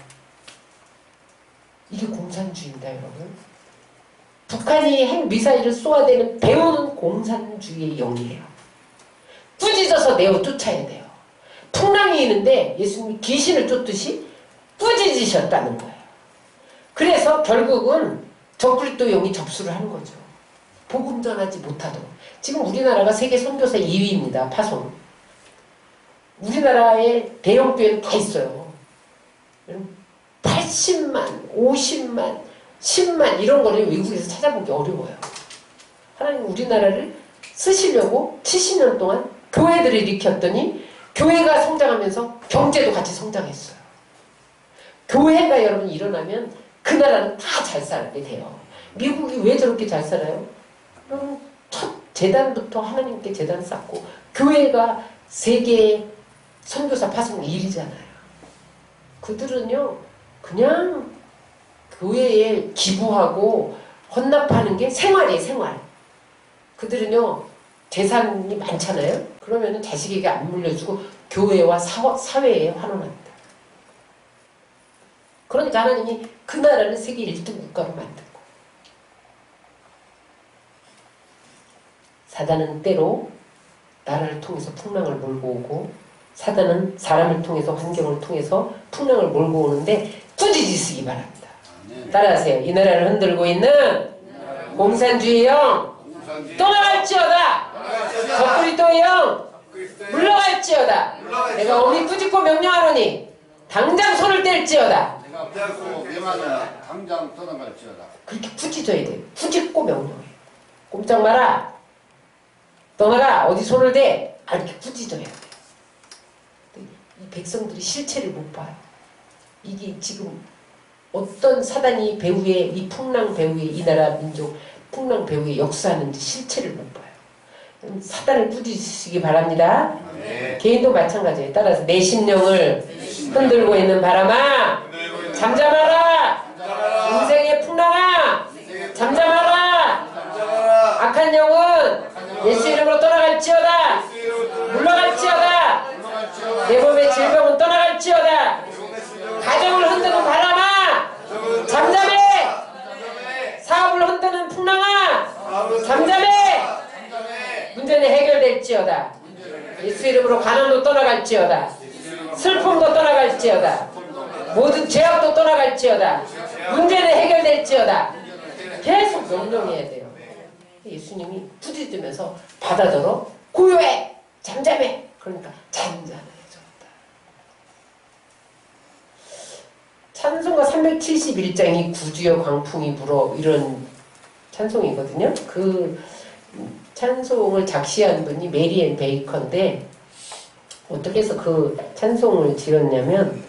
이게 공산주의입니다, 여러분. 북한이 핵미사일을 쏘아대는 배우는 공산주의의 영이에요. 꾸짖어서 내어 쫓아야 돼요. 풍랑이 있는데 예수님이 귀신을 쫓듯이 꾸짖으셨다는 거예요. 그래서 결국은 적그리스도 영이 접수를 하는 거죠. 복음 전하지 못하도록. 지금 우리나라가 세계 선교사 2위입니다. 파송. 우리나라의 대형 교회는 다 있어요. 80만, 50만, 10만 이런 거를 외국에서 찾아보기 어려워요. 하나님 우리나라를 쓰시려고 70년 동안 교회들을 일으켰더니 교회가 성장하면서 경제도 같이 성장했어요. 교회가 여러분 일어나면 그 나라는 다 잘 살게 돼요. 미국이 왜 저렇게 잘 살아요? 첫 재단부터 하나님께 재단 쌓고 교회가 세계 선교사 파송 1위잖아요. 그들은요 그냥 교회에 기부하고 헌납하는 게 생활이에요. 생활. 그들은요 재산이 많잖아요. 그러면 자식에게 안 물려주고 교회와 사회에 환원합니다. 그러니까 하나님이 그 나라를 세계 1등 국가로 만든 거예요. 사단은 때로 나라를 통해서 풍랑을 몰고 오고 사단은 사람을 통해서 환경을 통해서 풍랑을 몰고 오는데 꾸짖으시기 바랍니다. 따라하세요. 이 나라를 흔들고 있는 공산주의 영 떠나갈지어다. 적그리스도의 영 물러갈지어다. 내가 어미 꾸짖고 명령하노니 당장 손을 뗄지어다. 내가 밟고 명하노니 당장 떠나갈지어다. 그렇게 꾸짖어야 돼요. 꾸짖고 명령해. 꼼짝 마라. 떠나가. 어디 손을 대. 이렇게 꾸짖어야 돼. 이 백성들이 실체를 못 봐요. 이게 지금 어떤 사단이 배후에 이 풍랑 배후에 이 나라 민족 풍랑 배후에 역사하는지 실체를 못 봐요. 사단을 꾸짖으시기 바랍니다. 네. 개인도 마찬가지예요. 따라서 내 심령을 흔들고 있는 바람아 잠잠하라. 인생의 풍랑아 잠잠하라. 악한 영은 예수 이름으로 떠나갈지어다. 물러갈지어다. 내 몸의 질병은 떠나갈지어다. 가정을 흔드는 바람아 잠잠해. 사업을 흔드는 풍랑아 잠잠해. 문제는 해결될지어다. 예수 이름으로 가난도 떠나갈지어다. 슬픔도 떠나갈지어다. 모든 죄악도 떠나갈지어다. 문제는 해결될지어다. 계속 명령해야 돼요. 예수님이 부딪히면서 받아들어 고요해 잠잠해. 그러니까 잠잠해졌다. 찬송가 371장이 구주여 광풍이 불어 이런 찬송이거든요. 그 찬송을 작시한 분이 메리앤 베이커인데 어떻게 해서 그 찬송을 지었냐면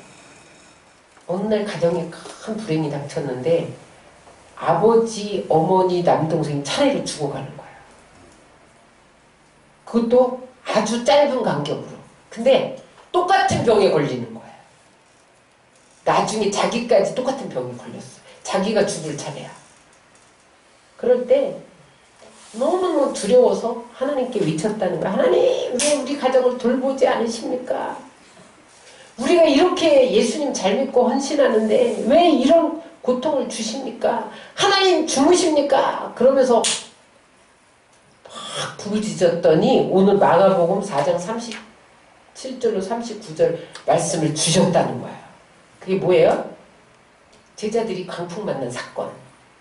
어느 날 가정에 큰 불행이 닥쳤는데 아버지, 어머니, 남동생이 차례로 죽어가는 거예요. 그것도 아주 짧은 간격으로. 근데 똑같은 병에 걸리는 거예요. 나중에 자기까지 똑같은 병이 걸렸어. 자기가 죽을 차례야. 그럴 때 너무너무 두려워서 하나님께 외쳤다는 거야. 하나님 왜 우리 가정을 돌보지 않으십니까? 우리가 이렇게 예수님 잘 믿고 헌신하는데 왜 이런 고통을 주십니까? 하나님 주무십니까? 그러면서 막 부르짖었더니 오늘 마가복음 4장 37절로 39절 말씀을 주셨다는 거예요. 그게 뭐예요? 제자들이 광풍 맞는 사건.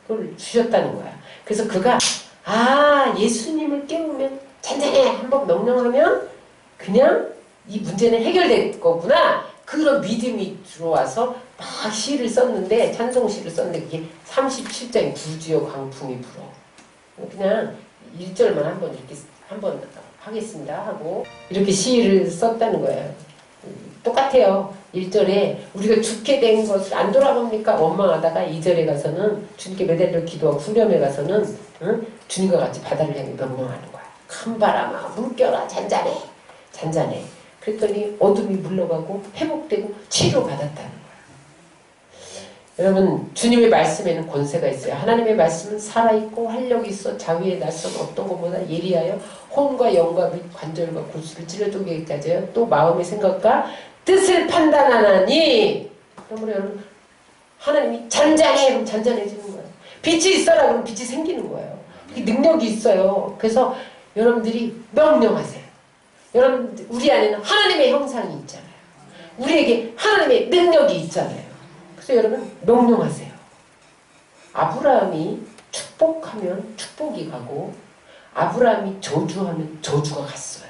그걸 주셨다는 거야. 그래서 그가 예수님을 깨우면 잔잔해 한번 명령하면 그냥 이 문제는 해결될 거구나. 그런 믿음이 들어와서 막 시를 썼는데 찬송시를 썼는데 그게 37장의 구주여 광풍이 불어. 그냥 1절만 한번 하겠습니다 하고 이렇게 시를 썼다는 거예요. 똑같아요. 1절에 우리가 죽게 된 것을 안 돌아봅니까? 원망하다가 2절에 가서는 주님께 매달려 기도하고 후렴에 가서는 주님과 같이 바다를 향해 명령하는 거야. 큰 바람아 물결아 잔잔해. 잔잔해. 그랬더니 어둠이 물러가고 회복되고 치료받았다는 거야. 여러분 주님의 말씀에는 권세가 있어요. 하나님의 말씀은 살아있고 활력이 있어 자위에 낯선 어떤 것보다 예리하여 혼과 영과 및 관절과 골수를 찔러주기까지요. 또 마음의 생각과 뜻을 판단하나니. 그러므로 여러분 하나님이 잔잔해 그럼 잔잔해지는 거예요. 빛이 있어라 그럼 빛이 생기는 거예요. 능력이 있어요. 그래서 여러분들이 명령하세요. 여러분 우리 안에는 하나님의 형상이 있잖아요. 우리에게 하나님의 능력이 있잖아요. 그래서 여러분 명령하세요. 아브라함이 축복하면 축복이 가고 아브라함이 저주하면 저주가 갔어요.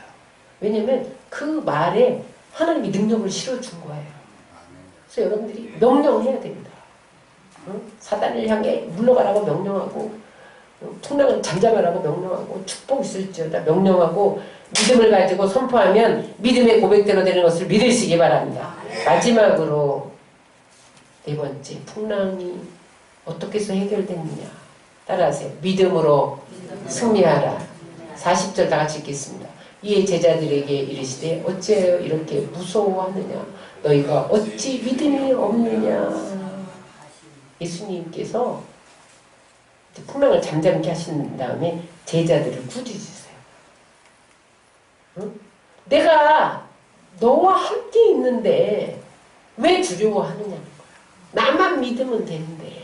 왜냐하면 그 말에 하나님이 능력을 실어준 거예요. 그래서 여러분들이 명령해야 됩니다. 사단을 향해 물러가라고 명령하고 풍랑을 잠잠하라고 명령하고 축복 있을지어다 명령하고 믿음을 가지고 선포하면 믿음의 고백대로 되는 것을 믿으시기 바랍니다. 마지막으로 네 번째, 풍랑이 어떻게 해서 해결됐느냐. 따라하세요. 믿음으로 승리하라. 40절 다 같이 읽겠습니다. 이에 제자들에게 이르시되 어찌하여 이렇게 무서워하느냐. 너희가 어찌 믿음이 없느냐. 예수님께서 풍랑을 잠잠케 하신 다음에 제자들을 꾸짖으세요. 응? 내가 너와 함께 있는데 왜 두려워하느냐는 거야. 나만 믿으면 되는데.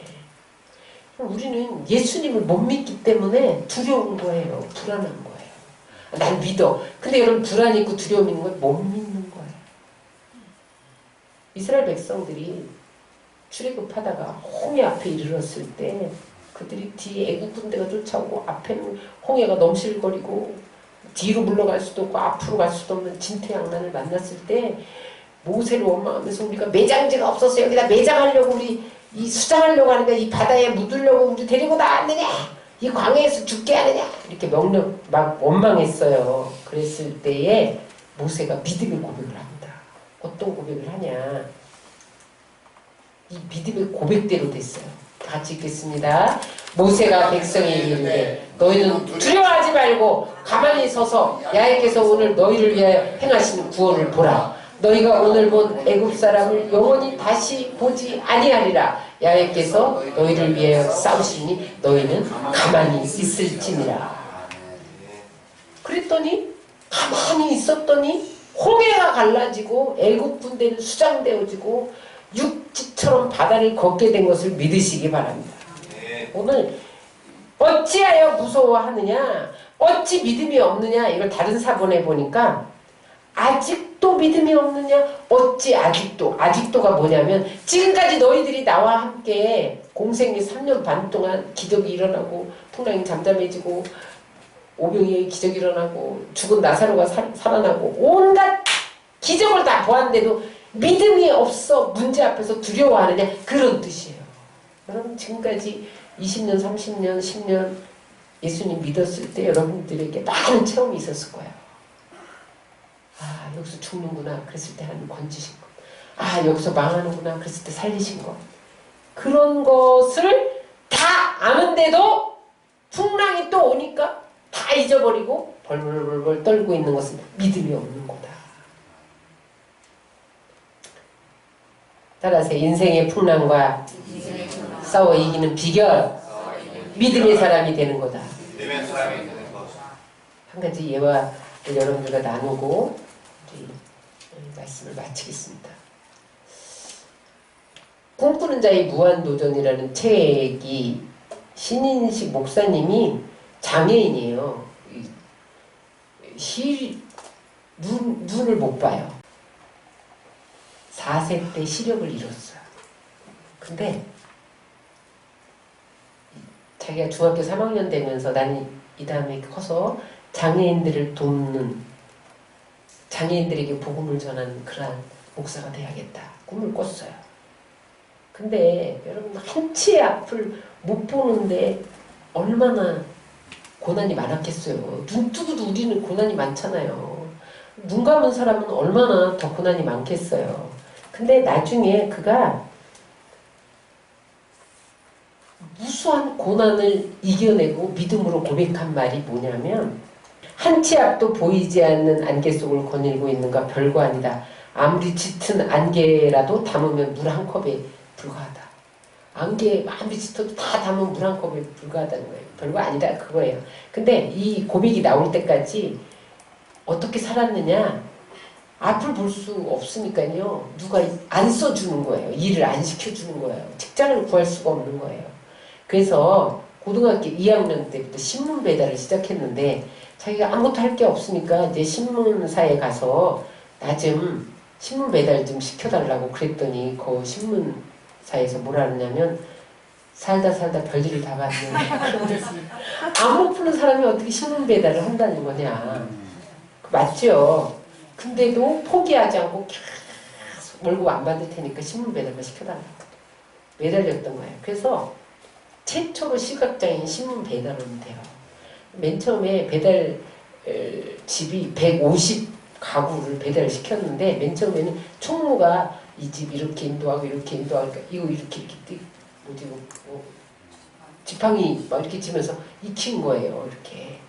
우리는 예수님을 못 믿기 때문에 두려운 거예요. 불안한 거예요. 난 믿어. 근데 여러분 불안 있고 두려움 있는 건 못 믿는 거예요. 이스라엘 백성들이 출애굽하다가 홍해 앞에 이르렀을 때 그들이 뒤에 애국 군대가 쫓아오고 앞에는 홍해가 넘실거리고 뒤로 물러갈 수도 없고 앞으로 갈 수도 없는 진퇴양난을 만났을 때 모세를 원망하면서 우리가 매장지가 없어서 여기다 매장하려고 우리 이 수장하려고 하니까 이 바다에 묻으려고 우리 데리고 나왔느냐 이 광야에서 죽게 하느냐 이렇게 명령 막 원망했어요. 그랬을 때에 모세가 믿음의 고백을 합니다. 어떤 고백을 하냐. 이 믿음의 고백대로 됐어요. 다 같이 읽겠습니다. 모세가 백성에게 이르되 너희는 두려워하지 말고 가만히 서서 야훼께서 오늘 너희를 위하여 행하시는 구원을 보라. 너희가 오늘 본 애굽 사람을 영원히 다시 보지 아니하리라. 야훼께서 너희를 위하여 싸우시니 너희는 가만히 있을지니라. 그랬더니 가만히 있었더니 홍해가 갈라지고 애굽 군대는 수장되어지고 육지처럼 바다를 걷게 된 것을 믿으시기 바랍니다. 오늘 어찌하여 무서워하느냐 어찌 믿음이 없느냐 이걸 다른 사본에 보니까 아직도 믿음이 없느냐 어찌 아직도가 뭐냐면 지금까지 너희들이 나와 함께 공생애 3년 반 동안 기적이 일어나고 풍랑이 잠잠해지고 오병이의 기적이 일어나고 죽은 나사로가 살아나고 온갖 기적을 다 보았는데도 믿음이 없어 문제 앞에서 두려워하느냐 그런 뜻이에요. 여러분 지금까지 20년 30년 10년 예수님 믿었을 때 여러분들에게 많은 체험이 있었을 거예요. 아 여기서 죽는구나 그랬을 때 하나님 건지신 것. 아 여기서 망하는구나 그랬을 때 살리신 것. 그런 것을 다 아는데도 풍랑이 또 오니까 다 잊어버리고 벌벌벌 떨고 있는 것은 믿음이 없는 거다. 따라서 인생의 풍랑과 싸워 이기는 비결 믿음의 사람이 되는 거다. 믿음의 사람이 되는 것. 한 가지 예와 여러분들과 나누고 우리 말씀을 마치겠습니다. 꿈꾸는 자의 무한도전이라는 책이 신인식 목사님이 장애인이에요. 눈을 못 봐요. 4세 때 시력을 잃었어요. 근데 자기가 중학교 3학년 되면서 난 이 다음에 커서 장애인들을 돕는 장애인들에게 복음을 전하는 그러한 목사가 돼야겠다. 꿈을 꿨어요. 근데 여러분 한치의 앞을 못 보는데 얼마나 고난이 많았겠어요. 눈 뜨고도 우리는 고난이 많잖아요. 눈 감은 사람은 얼마나 더 고난이 많겠어요. 근데 나중에 그가 무수한 고난을 이겨내고 믿음으로 고백한 말이 뭐냐면 한치 앞도 보이지 않는 안개 속을 거닐고 있는가 별거 아니다. 아무리 짙은 안개라도 담으면 물 한 컵에 불과하다. 안개 아무리 짙어도 다 담으면 물 한 컵에 불과하다는 거예요. 별거 아니다 그거예요. 근데 이 고백이 나올 때까지 어떻게 살았느냐 앞을 볼 수 없으니까요. 누가 안 써주는 거예요. 일을 안 시켜주는 거예요. 직장을 구할 수가 없는 거예요. 그래서 고등학교 2학년 때부터 신문 배달을 시작했는데 자기가 아무것도 할 게 없으니까 이제 신문사에 가서 나 좀 신문 배달 좀 시켜달라고 그랬더니 그 신문사에서 뭐라 그러냐면 살다 별일을 다 봤네. 안 못 푸는 사람이 어떻게 신문 배달을 한다는 거냐. 맞죠? 근데도 포기하지 않고 계속 월급 안 받을 테니까 신문 배달만 시켜달라고. 매달렸던 거예요. 그래서 최초로 시각장애인 신문 배달원이 돼요. 맨 처음에 배달 집이 150 가구를 배달시켰는데 맨 처음에는 총무가 이 집 이렇게 인도하고 이렇게 인도하고 이거 이렇게 뭐지 뭐 지팡이 막 이렇게 치면서 익힌 거예요. 이렇게.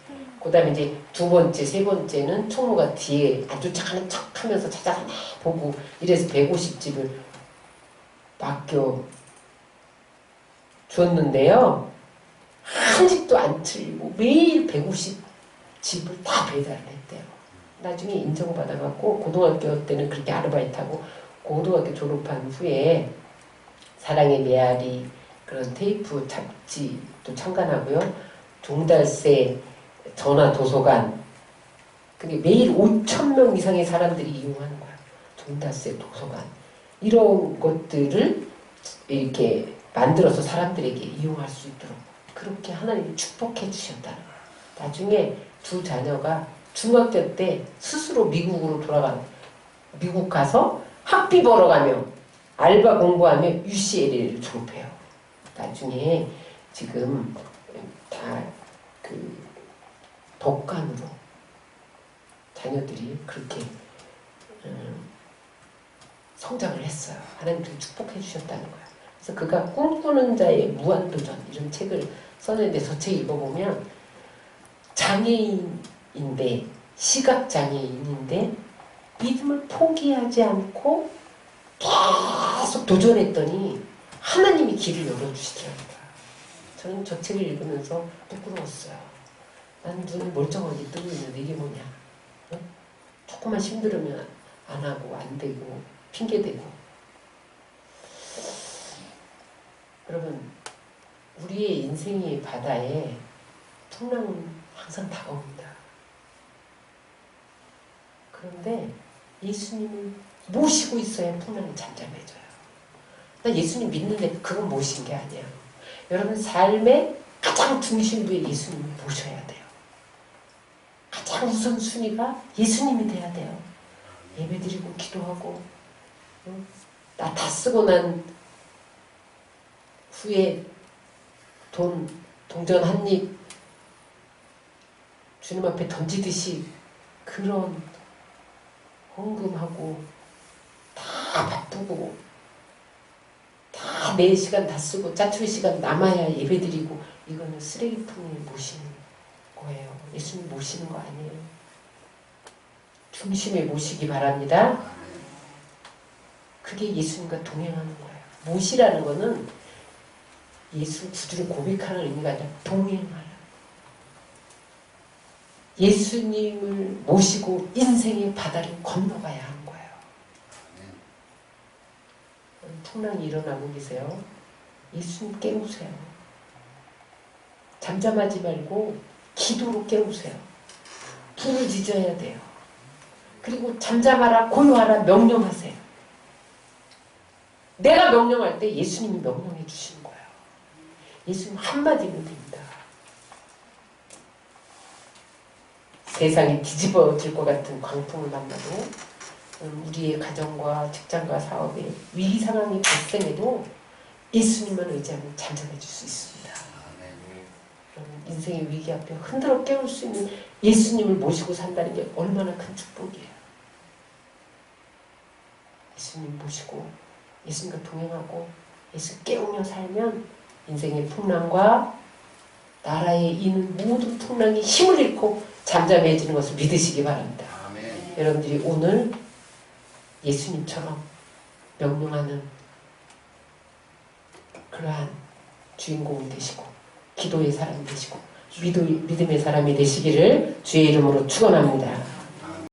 그다음에 이제 두 번째, 세 번째는 총무가 뒤에 아주 착한 척하면서 찾아가나 보고 이래서 150집을 맡겨 줬는데요. 한 집도 안 틀리고 매일 150집을 다 배달을 했대요. 나중에 인정받아갖고 고등학교 때는 그렇게 아르바이트하고 고등학교 졸업한 후에 사랑의 메아리 그런 테이프 잡지도 창간하고요. 종달새 전화 도서관 그게 매일 5,000명 이상의 사람들이 이용하는 거야. 종달새 도서관 이런 것들을 이렇게 만들어서 사람들에게 이용할 수 있도록 그렇게 하나님이 축복해 주셨다는 거야. 나중에 두 자녀가 중학교 때 스스로 미국으로 미국 가서 학비 벌어가며 알바 공부하며 UCLA를 졸업해요. 나중에 지금 다 그 독감으로 자녀들이 그렇게 성장을 했어요. 하나님께서 축복해 주셨다는 거예요. 그래서 그가 꿈꾸는 자의 무한도전 이런 책을 썼는데 저 책 읽어보면 장애인인데 시각장애인인데 믿음을 포기하지 않고 계속 도전했더니 하나님이 길을 열어주시더라고요. 저는 저 책을 읽으면서 부끄러웠어요. 난 눈이 멀쩡하게 뜨고 있는데 이게 뭐냐. 어? 조금만 힘들으면 안 하고 안 되고 핑계대고. 여러분 우리의 인생의 바다에 풍랑은 항상 다가옵니다. 그런데 예수님을 모시고 있어야 풍랑이 잠잠해져요. 나 예수님 믿는데 그건 모신 게 아니야. 여러분 삶의 가장 중심부에 예수님을 모셔야 돼요. 가장 우선순위가 예수님이 돼야 돼요. 예배드리고 기도하고 나 다 쓰고 난 후에 동전 한 입 주님 앞에 던지듯이 그런 헌금하고 다 바쁘고 다 내 시간 다 쓰고 짜투리 시간 남아야 예배드리고 이거는 쓰레기통에 모시는 거예요. 예수님 모시는 거 아니에요. 중심에 모시기 바랍니다. 그게 예수님과 동행하는 거예요. 모시라는 거는 예수 구주를 고백하는 의미가 아니라 동행하는 예수님을 모시고 인생의 바다를 건너가야 하는 거예요. 풍랑이 일어나고 계세요. 예수님 깨우세요. 잠잠하지 말고 기도로 깨우세요. 불을 지져야 돼요. 그리고 잠잠하라, 고요하라 명령하세요. 내가 명령할 때 예수님이 명령해 주시는 거예요. 예수님 한마디면 됩니다. 세상이 뒤집어질 것 같은 광풍을 만나도 우리의 가정과 직장과 사업에 위기 상황이 발생해도 예수님만 의지하면 잠잠해질 수 있습니다. 여러분 인생의 위기 앞에 흔들어 깨울 수 있는 예수님을 모시고 산다는 게 얼마나 큰 축복이에요. 예수님 모시고 예수님과 동행하고 예수 깨우며 살면 인생의 풍랑과 나라에 있는 모든 풍랑이 힘을 잃고 잠잠해지는 것을 믿으시기 바랍니다. 아멘. 여러분들이 오늘 예수님처럼 명령하는 그러한 주인공이 되시고 기도의 사람이 되시고 믿음의 사람이 되시기를 주의 이름으로 축원합니다.